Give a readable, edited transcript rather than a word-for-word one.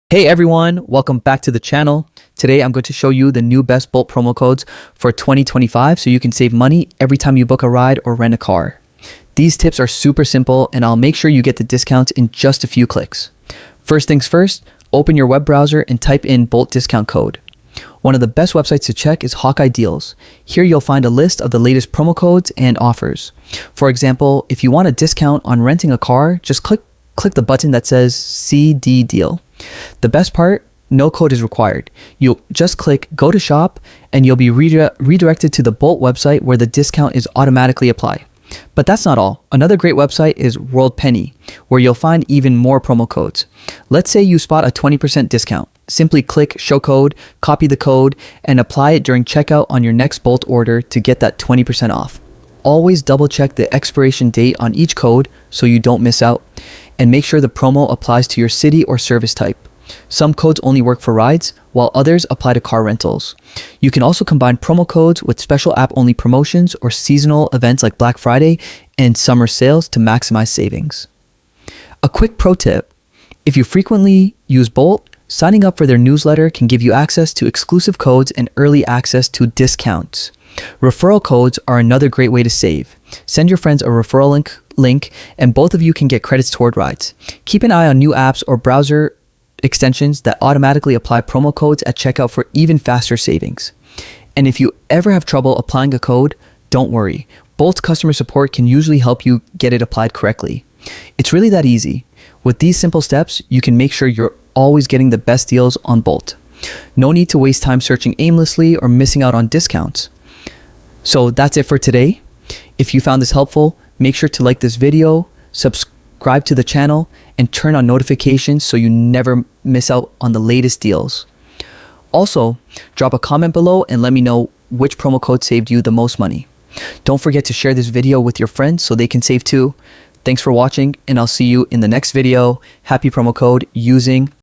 Hey everyone, welcome back to the channel. Today I'm going to show you the new best Bolt promo codes for 2025 so you can save money every time you book a ride or rent a car. These tips are super simple and I'll make sure you get the discounts in just a few clicks. First things first, open your web browser and type in Bolt discount code. One of the best websites to check is Hawkeye Deals. Here you'll find a list of the latest promo codes and offers. For example, if you want a discount on renting a car, just click the button that says CD Deal. The best part, no code is required. You'll just click go to shop and you'll be redirected to the Bolt website where the discount is automatically applied. But that's not all. Another great website is WorldPenny, where you'll find even more promo codes. Let's say you spot a 20% discount. Simply click show code, copy the code, and apply it during checkout on your next Bolt order to get that 20% off. Always double check the expiration date on each code so you don't miss out, and make sure the promo applies to your city or service type. Some codes only work for rides, while others apply to car rentals. You can also combine promo codes with special app-only promotions or seasonal events like Black Friday and summer sales to maximize savings. A quick pro tip: if you frequently use Bolt, signing up for their newsletter can give you access to exclusive codes and early access to discounts. Referral codes are another great way to save. Send your friends a referral link and both of you can get credits toward rides. Keep an eye on new apps or browser extensions that automatically apply promo codes at checkout for even faster savings. And if you ever have trouble applying a code, don't worry. Bolt's customer support can usually help you get it applied correctly. It's really that easy. With these simple steps, you can make sure you're always getting the best deals on Bolt. No need to waste time searching aimlessly or missing out on discounts. So that's it for today. If you found this helpful, make sure to like this video, subscribe to the channel, and turn on notifications so you never miss out on the latest deals. Also, drop a comment below and let me know which promo code saved you the most money. Don't forget to share this video with your friends so they can save too. Thanks for watching, and I'll see you in the next video. Happy promo code using